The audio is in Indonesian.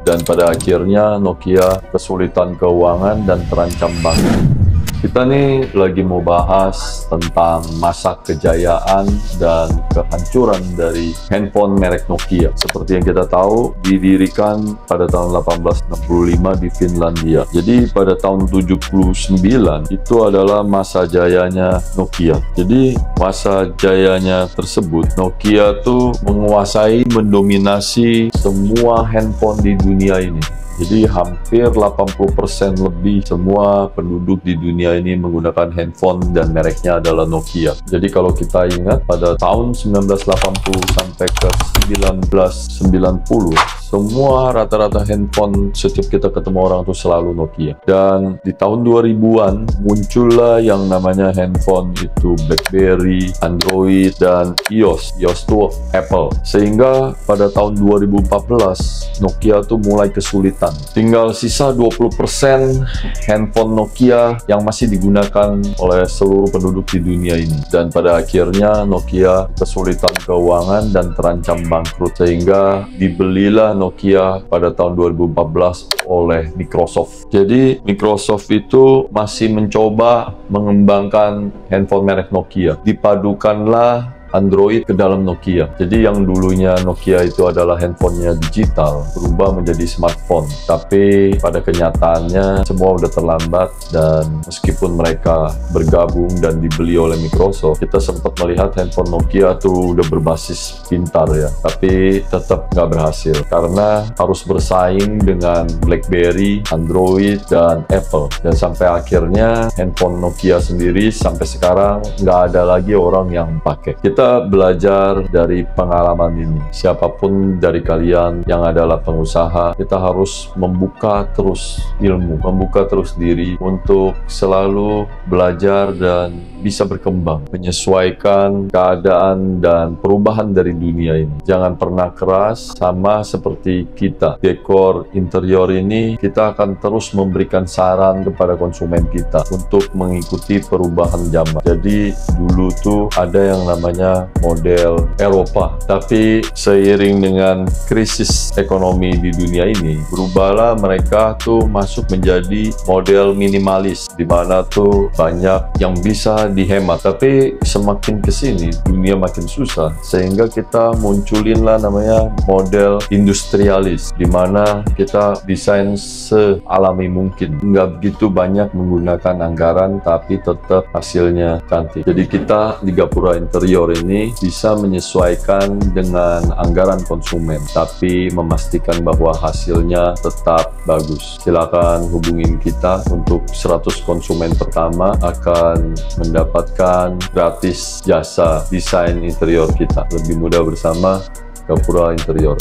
dan pada akhirnya Nokia kesulitan keuangan dan terancam bangkrut. Kita nih lagi mau bahas tentang masa kejayaan dan kehancuran dari handphone merek Nokia. Seperti yang kita tahu, didirikan pada tahun 1865 di Finlandia. Jadi pada tahun 79 itu adalah masa jayanya Nokia. Jadi masa jayanya tersebut, Nokia tuh menguasai, mendominasi semua handphone di dunia ini. Jadi hampir 80% lebih semua penduduk di dunia ini menggunakan handphone dan mereknya adalah Nokia. Jadi kalau kita ingat pada tahun 1980 sampai ke 1990, semua rata-rata handphone setiap kita ketemu orang itu selalu Nokia. Dan di tahun 2000-an muncullah yang namanya handphone itu BlackBerry, Android, dan iOS. iOS itu Apple. Sehingga pada tahun 2014 Nokia tuh mulai kesulitan. Tinggal sisa 20% handphone Nokia yang masih digunakan oleh seluruh penduduk di dunia ini. Dan pada akhirnya Nokia kesulitan keuangan dan terancam bangkrut. Sehingga dibelilah Nokia pada tahun 2014 oleh Microsoft. Jadi Microsoft itu masih mencoba mengembangkan handphone merek Nokia. Dipadukanlah Android ke dalam Nokia. Jadi yang dulunya Nokia itu adalah handphonenya digital, berubah menjadi smartphone. Tapi pada kenyataannya semua udah terlambat, dan meskipun mereka bergabung dan dibeli oleh Microsoft, kita sempat melihat handphone Nokia tuh udah berbasis pintar ya. Tapi tetap nggak berhasil karena harus bersaing dengan BlackBerry, Android, dan Apple. Dan sampai akhirnya handphone Nokia sendiri sampai sekarang nggak ada lagi orang yang pakai. Kita belajar dari pengalaman ini. Siapapun dari kalian yang adalah pengusaha, kita harus membuka terus ilmu, membuka terus diri untuk selalu belajar dan bisa berkembang, menyesuaikan keadaan dan perubahan dari dunia ini. Jangan pernah keras, sama seperti kita. Dekor interior ini, kita akan terus memberikan saran kepada konsumen kita untuk mengikuti perubahan zaman. Jadi dulu tuh ada yang namanya model Eropa, tapi seiring dengan krisis ekonomi di dunia ini, berubahlah mereka tuh masuk menjadi model minimalis, di mana tuh banyak yang bisa dihemat. Tapi semakin kesini dunia makin susah, sehingga kita munculinlah namanya model industrialis, di mana kita desain sealami mungkin, nggak begitu banyak menggunakan anggaran, tapi tetap hasilnya cantik. Jadi kita di Gapura Interior ini bisa menyesuaikan dengan anggaran konsumen, tapi memastikan bahwa hasilnya tetap bagus. Silakan hubungin kita untuk 100 konsumen pertama akan mendapatkan gratis jasa desain interior kita. Lebih mudah bersama Gapura Interior.